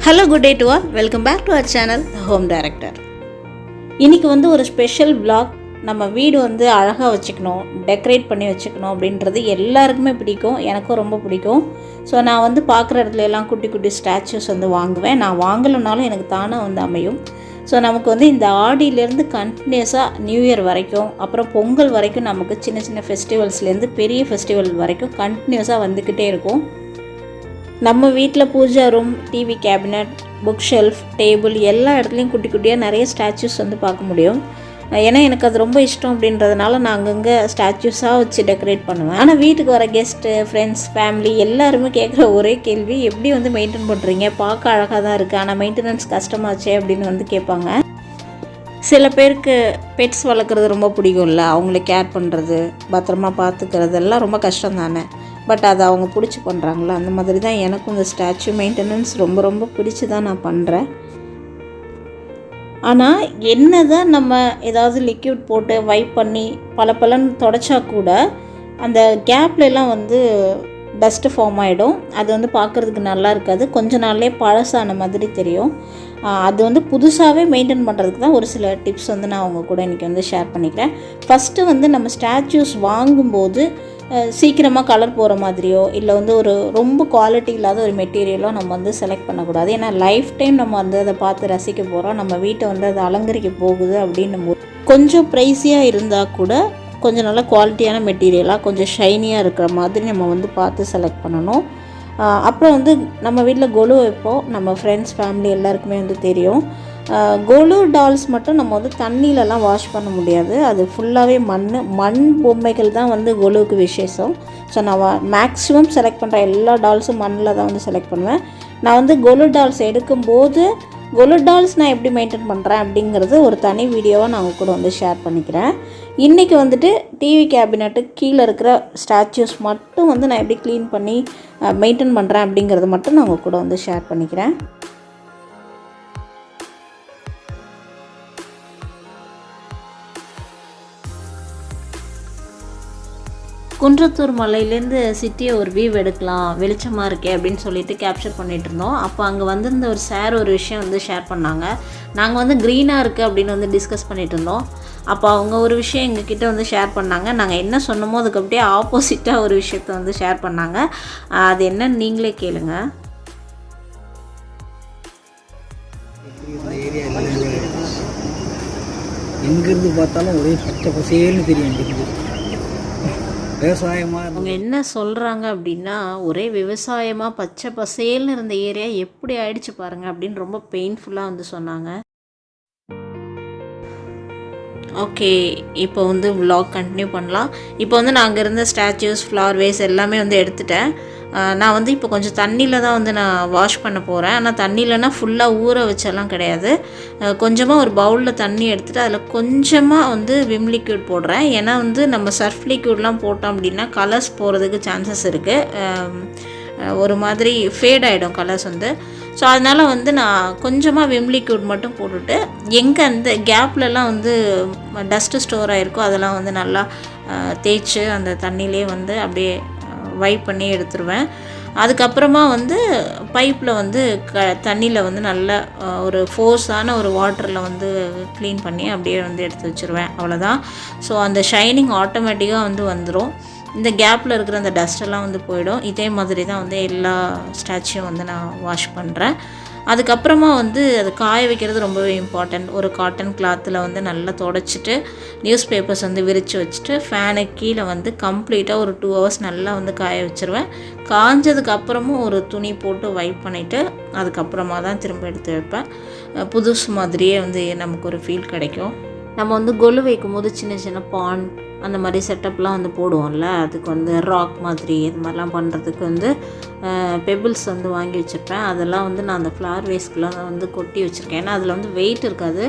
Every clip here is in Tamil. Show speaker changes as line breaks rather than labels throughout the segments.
Hello, good day to all. Welcome back to our channel, The Home Director. இன்னைக்கு வந்து ஒரு ஸ்பெஷல் vlog. நம்ம வீடு வந்து அழகாக வச்சுக்கணும், டெக்கரேட் பண்ணி வச்சுக்கணும் அப்படின்றது எல்லாருக்குமே பிடிக்கும். எனக்கும் ரொம்ப பிடிக்கும். ஸோ நான் வந்து பார்க்குற இடத்துல எல்லாம் குட்டி குட்டி ஸ்டாச்சுஸ் வந்து வாங்குவேன். நான் வாங்கலைனாலும் எனக்கு தானாக வந்து அமையும். ஸோ நமக்கு வந்து இந்த ஆடியிலேருந்து கண்டினியூஸாக நியூ இயர் வரைக்கும், அப்புறம் பொங்கல் வரைக்கும் நமக்கு சின்ன சின்ன ஃபெஸ்டிவல்ஸ்லேருந்து பெரிய ஃபெஸ்டிவல் வரைக்கும் கண்டினியூஸாக வந்துக்கிட்டே இருக்கும். நம்ம வீட்டில் puja room, TV cabinet, book shelf, table எல்லா இடத்துலையும் குட்டி குட்டியாக நிறைய ஸ்டாச்சுஸ் வந்து பார்க்க முடியும். ஏன்னா எனக்கு அது ரொம்ப இஷ்டம் அப்படின்றதுனால நான் அங்கங்கே ஸ்டாச்சுஸாக வச்சு டெக்கரேட் பண்ணுவேன். ஆனால் வீட்டுக்கு வர கெஸ்ட்டு, ஃப்ரெண்ட்ஸ், ஃபேமிலி எல்லாருமே கேட்குற ஒரே கேள்வி, எப்படி வந்து மெயின்டைன் பண்ணுறீங்க? பார்க்க அழகாக தான் இருக்குது, ஆனால் மெயின்டெனன்ஸ் கஷ்டமாச்சே அப்படின்னு வந்து கேட்பாங்க. சில பேருக்கு பெட்ஸ் வளர்க்குறது ரொம்ப பிடிக்கும்ல, அவங்கள கேர் பண்ணுறது, பத்திரமா பார்த்துக்கிறது எல்லாம் ரொம்ப கஷ்டம் தானே. பட் அதை அவங்க பிடிச்சி பண்ணுறாங்களா, அந்த மாதிரி தான் எனக்கும் இந்த ஸ்டாச்சு மெயின்டெனன்ஸ் ரொம்ப ரொம்ப பிடிச்சி தான் நான் பண்ணுறேன். ஆனால் என்ன தான் நம்ம ஏதாவது லிக்யூட் போட்டு வைப் பண்ணி பலன்னு தொடச்சா கூட அந்த கேப்லலாம் வந்து டஸ்ட்டு ஃபார்ம் ஆகிடும். அது வந்து பார்க்குறதுக்கு நல்லா இருக்காது, கொஞ்ச நாள்லேயே பழசான மாதிரி தெரியும். அது வந்து புதுசாகவே மெயின்டைன் பண்ணுறதுக்கு தான் ஒரு சில டிப்ஸ் வந்து நான் அவங்க கூட இன்றைக்கி வந்து ஷேர் பண்ணிக்கிறேன். ஃபஸ்ட்டு வந்து நம்ம ஸ்டாச்சூஸ் வாங்கும்போது சீக்கிரமாக கலர் போகிற மாதிரியோ இல்லை வந்து ஒரு ரொம்ப குவாலிட்டி இல்லாத ஒரு மெட்டீரியலோ நம்ம வந்து செலக்ட் பண்ணக்கூடாது. ஏன்னா லைஃப் டைம் நம்ம வந்து அதை பார்த்து ரசிக்க போகிறோம், நம்ம வீட்டை வந்து அதை அலங்கரிக்க போகுது அப்படின்னும் போது கொஞ்சம் ப்ரைஸியாக இருந்தால் கூட கொஞ்சம் நல்ல குவாலிட்டியான மெட்டீரியலாக கொஞ்சம் ஷைனியாக இருக்கிற மாதிரி நம்ம வந்து பார்த்து செலக்ட் பண்ணணும். அப்புறம் வந்து நம்ம வீட்டில் கொலு வைப்போம், நம்ம ஃப்ரெண்ட்ஸ் ஃபேமிலி எல்லாருக்குமே வந்து தெரியும். கொலு டால்ஸ் மட்டும் நம்ம வந்து தண்ணியிலலாம் வாஷ் பண்ண முடியாது, அது ஃபுல்லாகவே மண் பொம்மைகள் தான் வந்து கொலுவுக்கு விசேஷம். ஸோ நான் மேக்ஸிமம் செலக்ட் பண்ணுற எல்லா டால்ஸும் மண்ணில் தான் வந்து செலக்ட் பண்ணுவேன். நான் வந்து கொலு டால்ஸ் எடுக்கும்போது கொலு டால்ஸ் நான் எப்படி மெயின்டைன் பண்ணுறேன் அப்படிங்கிறது ஒரு தனி வீடியோவாக நான் உங்க கூட வந்து ஷேர் பண்ணிக்கிறேன். இன்றைக்கி வந்துட்டு டிவி கேபினெட்டு கீழே இருக்கிற ஸ்டாச்சுஸ் மட்டும் வந்து நான் எப்படி க்ளீன் பண்ணி மெயின்டைன் பண்ணுறேன் அப்படிங்கிறது மட்டும் நான் உங்க கூட வந்து ஷேர் பண்ணிக்கிறேன். குன்றத்தூர் மலையிலேருந்து சிட்டியை ஒரு வியூ எடுக்கலாம், வெளிச்சமாக இருக்கே அப்படின்னு சொல்லிட்டு கேப்சர் பண்ணிகிட்டு இருந்தோம். அப்போ அங்கே வந்திருந்த ஒரு சார் ஒரு விஷயம் வந்து ஷேர் பண்ணாங்க. நாங்கள் வந்து க்ரீனாக இருக்குது அப்படின்னு வந்து டிஸ்கஸ் பண்ணிகிட்டு இருந்தோம். அப்போ அவங்க ஒரு விஷயம் எங்ககிட்ட வந்து ஷேர் பண்ணாங்க. நாங்கள் என்ன சொன்னமோ அதுக்கு அப்படியே ஆப்போசிட்டாக ஒரு விஷயத்த வந்து ஷேர் பண்ணாங்க. அது என்னன்னு நீங்களே கேளுங்க.
எங்கிருந்து பார்த்தாலும் ஒரே பச்சை பசேல்னு தெரியும். விவசாயமாக
அவங்க என்ன சொல்கிறாங்க அப்படின்னா, ஒரே விவசாயமாக பச்சை பசேல்னு இருந்த ஏரியா எப்படி ஆயிடுச்சு பாருங்கள் அப்படின்னு ரொம்ப பெயின்ஃபுல்லாக வந்து சொன்னாங்க. ஓகே, இப்போ வந்து vlog கண்டினியூ பண்ணலாம். இப்போ வந்து நான் அங்கே இருந்த ஸ்டாச்சுஸ், ஃப்ளவர் வேஸ் எல்லாமே வந்து எடுத்துட்டேன். நான் வந்து இப்போ கொஞ்சம் தண்ணியில் தான் வந்து நான் வாஷ் பண்ண போகிறேன். ஆனால் தண்ணியிலனா ஃபுல்லாக ஊற வச்செல்லாம் கிடையாது. கொஞ்சமாக ஒரு பவுலில் தண்ணி எடுத்துகிட்டு அதில் கொஞ்சமாக வந்து விம் லிக்யூட் போடுறேன். ஏன்னா வந்து நம்ம சர்ஃப் லிக்யூட்லாம் போட்டோம் அப்படின்னா கலர்ஸ் போகிறதுக்கு சான்சஸ் இருக்குது, ஒரு மாதிரி ஃபேட் ஆகிடும் கலர்ஸ் வந்து. ஸோ அதனால் வந்து நான் கொஞ்சமாக விம் லிக்யூட் மட்டும் போட்டுட்டு எங்கே அந்த கேப்லலாம் வந்து டஸ்ட்டு ஸ்டோர் ஆகிருக்கோ அதெல்லாம் வந்து நல்லா தேய்ச்சி அந்த தண்ணியிலே வந்து அப்படியே வைப் பண்ணி எடுத்துருவேன். அதுக்கப்புறமா வந்து பைப்பில் வந்து தண்ணியில் வந்து நல்ல ஒரு ஃபோர்ஸான ஒரு வாட்டரில் வந்து க்ளீன் பண்ணி அப்படியே வந்து எடுத்து வச்சுருவேன், அவ்வளோதான். ஸோ அந்த ஷைனிங் ஆட்டோமேட்டிக்காக வந்து வந்துடும். இந்த கேப்பில் இருக்கிற அந்த டஸ்ட்டெல்லாம் வந்து போயிடும். இதே மாதிரி தான் வந்து எல்லா ஸ்டாச்சுவும் வந்து நான் வாஷ் பண்ணுறேன். அதுக்கப்புறமா வந்து அது காய வைக்கிறது ரொம்பவே இம்பார்ட்டண்ட். ஒரு காட்டன் கிளாத்தில் வந்து நல்லா தொடச்சிட்டு நியூஸ் பேப்பர்ஸ் வந்து விரித்து வச்சுட்டு ஃபேனுக்கு கீழே வந்து கம்ப்ளீட்டாக ஒரு 2 hours நல்லா வந்து காய வச்சுருவேன். காஞ்சதுக்கப்புறமும் ஒரு துணி போட்டு வைப் பண்ணிவிட்டு அதுக்கப்புறமா தான் திரும்ப எடுத்து வைப்பேன். புதுசு மாதிரியே வந்து நமக்கு ஒரு ஃபீல் கிடைக்கும். நம்ம வந்து கொலு வைக்கும்போது சின்ன சின்ன பாண்ட் அந்த மாதிரி செட்டப்லாம் வந்து போடுவோம்ல, அதுக்கு வந்து ராக் மாதிரி இது மாதிரிலாம் பண்ணுறதுக்கு வந்து பெபிள்ஸ் வந்து வாங்கி வச்சுருப்பேன். அதெல்லாம் வந்து நான் அந்த ஃப்ளவர் வேஸ்க்குலாம் வந்து கொட்டி வச்சுருக்கேன். ஏன்னா அதில் வந்து வெயிட் இருக்காது.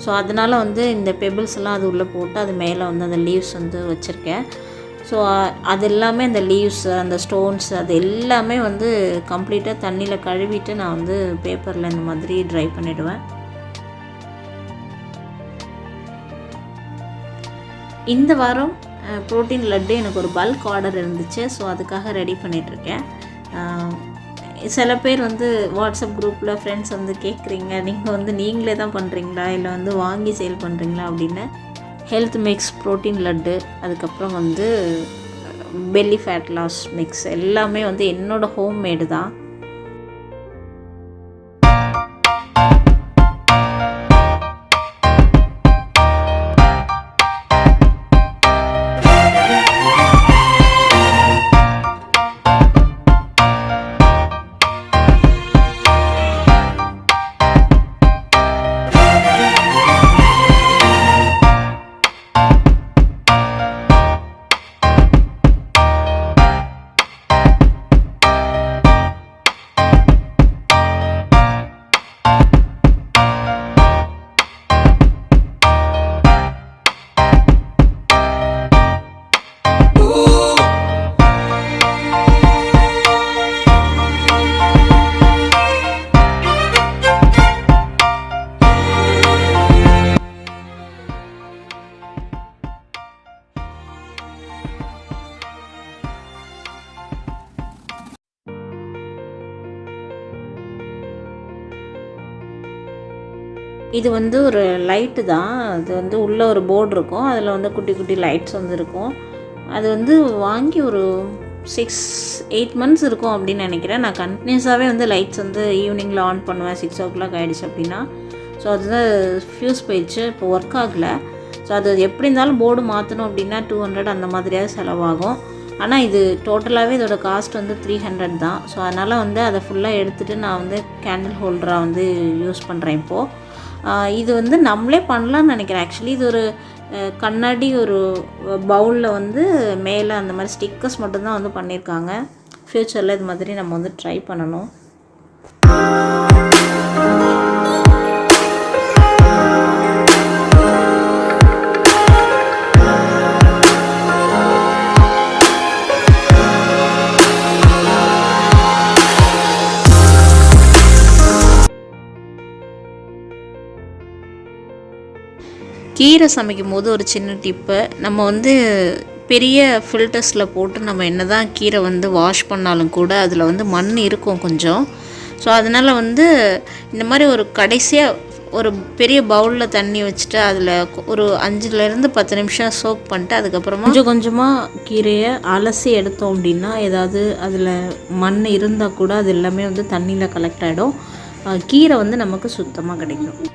ஸோ அதனால் வந்து இந்த பெபிள்ஸ் எல்லாம் அது உள்ளே போட்டு அது மேலே வந்து அந்த லீவ்ஸ் வந்து வச்சுருக்கேன். ஸோ அது எல்லாமே அந்த லீவ்ஸ், அந்த ஸ்டோன்ஸ் அது எல்லாமே வந்து கம்ப்ளீட்டாக தண்ணியில் கழுவிட்டு நான் வந்து பேப்பரில் இந்த மாதிரி ட்ரை பண்ணிவிடுவேன். இந்த வாரம் ப்ரோட்டீன் லட்டு எனக்கு ஒரு பல்க் ஆர்டர் இருந்துச்சு. ஸோ அதுக்காக ரெடி பண்ணிகிட்ருக்கேன். சில பேர் வந்து வாட்ஸ்அப் குரூப்பில் ஃப்ரெண்ட்ஸ் வந்து கேட்குறீங்க, நீங்களே தான் பண்ணுறீங்களா இல்லை வந்து வாங்கி சேல் பண்ணுறீங்களா அப்படின்னு. ஹெல்த் மிக்ஸ் ப்ரோட்டீன் லட்டு, அதுக்கப்புறம் வந்து பெல்லி ஃபேட் லாஸ் மிக்ஸ் எல்லாமே வந்து என்னோடய ஹோம்மேடு தான். இது வந்து ஒரு லைட்டு தான். அது வந்து உள்ளே ஒரு போர்டு இருக்கும், அதில் வந்து குட்டி குட்டி லைட்ஸ் வந்து இருக்கும். அது வந்து வாங்கி ஒரு 6-8 months இருக்கும் அப்படின்னு நினைக்கிறேன். நான் கண்டினியூஸாகவே வந்து லைட்ஸ் வந்து ஈவினிங்கில் ஆன் பண்ணுவேன். 6 o'clock ஆகிடுச்சு அப்படின்னா. ஸோ அதுதான் ஃப்யூஸ் போயிடுச்சு, இப்போ ஒர்க் ஆகலை. ஸோ அது எப்படி இருந்தாலும் போர்டு மாற்றணும் அப்படின்னா 200 அந்த மாதிரியாவது செலவாகும். ஆனால் இது டோட்டலாகவே இதோட காஸ்ட் வந்து 300 தான். ஸோ அதனால் வந்து அதை ஃபுல்லாக எடுத்துகிட்டு நான் வந்து கேண்டில் ஹோல்டராக வந்து யூஸ் பண்ணுறேன் இப்போது. இது வந்து நம்மளே பண்ணலான்னு நினைக்கிறேன். ஆக்சுவலி இது ஒரு கண்ணாடி ஒரு பவுலில் வந்து மேலே அந்த மாதிரி ஸ்டிக்கர்ஸ் மட்டும்தான் வந்து பண்ணியிருக்காங்க. ஃப்யூச்சரில் இது மாதிரி நம்ம வந்து ட்ரை பண்ணணும். கீரை சமைக்கும் போது ஒரு சின்ன டிப்பு, நம்ம வந்து பெரிய ஃபில்டர்ஸில் போட்டு நம்ம என்ன தான் கீரை வந்து வாஷ் பண்ணாலும் கூட அதில் வந்து மண் இருக்கும் கொஞ்சம். ஸோ அதனால் வந்து இந்த மாதிரி ஒரு கடைசியாக ஒரு பெரிய பவுலில் தண்ணி வச்சுட்டு அதில் ஒரு 5-10 நிமிஷம் சோக் பண்ணிட்டு அதுக்கப்புறமா கொஞ்சம் கொஞ்சமாக கீரையை அலசி எடுத்தோம் அப்படின்னா ஏதாவது அதில் மண் இருந்தால் கூட அது எல்லாமே வந்து தண்ணியில் கலெக்ட் ஆகிடும். கீரை வந்து நமக்கு சுத்தமாக கிடைக்கும்.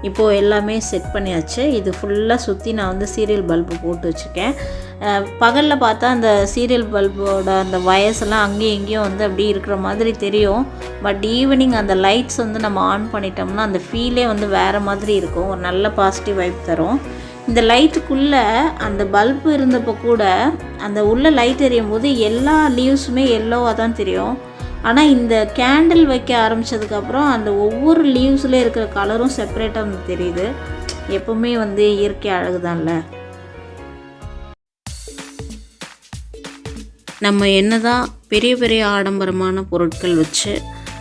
இப்போது எல்லாமே செட் பண்ணியாச்சு. இது ஃபுல்லாக சுற்றி நான் வந்து சீரியல் பல்பு போட்டு வச்சுருக்கேன். பகலில் பார்த்தா அந்த சீரியல் பல்போட அந்த வயசெல்லாம் அங்கேயும் இங்கேயும் வந்து அப்படி இருக்கிற மாதிரி தெரியும். பட் ஈவினிங் அந்த லைட்ஸ் வந்து நம்ம ஆன் பண்ணிட்டோம்னா அந்த ஃபீலே வந்து வேறு மாதிரி இருக்கும். ஒரு நல்ல பாசிட்டிவ் வைப் தரும். இந்த லைட்டுக்குள்ளே அந்த பல்பு இருந்தப்போ கூட அந்த உள்ள லைட் எரியும் போது எல்லா லீவ்ஸுமே எல்லோவாக தான் தெரியும். ஆனால் இந்த கேண்டில் வைக்க ஆரம்பித்ததுக்கப்புறம் அந்த ஒவ்வொரு லீவ்ஸில் இருக்கிற கலரும் செப்பரேட்டாக வந்து தெரியுது. எப்போவுமே வந்து இயற்கை அழகுதான்ல. நம்ம என்ன தான் பெரிய பெரிய ஆடம்பரமான பொருட்கள் வச்சு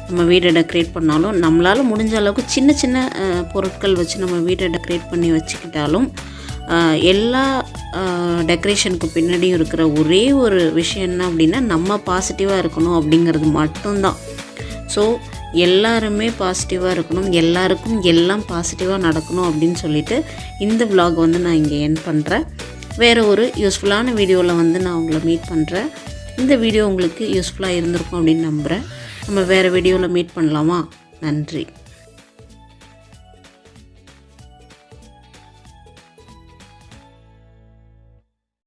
நம்ம வீடை டெக்கரேட் பண்ணாலும், நம்மளால் முடிஞ்ச அளவுக்கு சின்ன சின்ன பொருட்கள் வச்சு நம்ம வீடை டெக்கரேட் பண்ணி வச்சுக்கிட்டாலும் எல்லா டெக்கரேஷனுக்கு பின்னாடியும் இருக்கிற ஒரே ஒரு விஷயம் என்ன அப்படின்னா நம்ம பாசிட்டிவாக இருக்கணும் அப்படிங்கிறது மட்டும்தான். ஸோ எல்லாருமே பாசிட்டிவாக இருக்கணும், எல்லாருக்கும் எல்லாம் பாசிட்டிவாக நடக்கணும் அப்படின்னு சொல்லிட்டு இந்த vlog வந்து நான் இங்கே எண்ட் பண்ணுறேன். வேறு ஒரு யூஸ்ஃபுல்லான வீடியோவில் வந்து நான் உங்களை மீட் பண்ணுறேன். இந்த வீடியோ உங்களுக்கு யூஸ்ஃபுல்லாக இருந்திருக்கும் அப்படின்னு நம்புகிறேன். நம்ம வேறு வீடியோவில் மீட் பண்ணலாமா? நன்றி.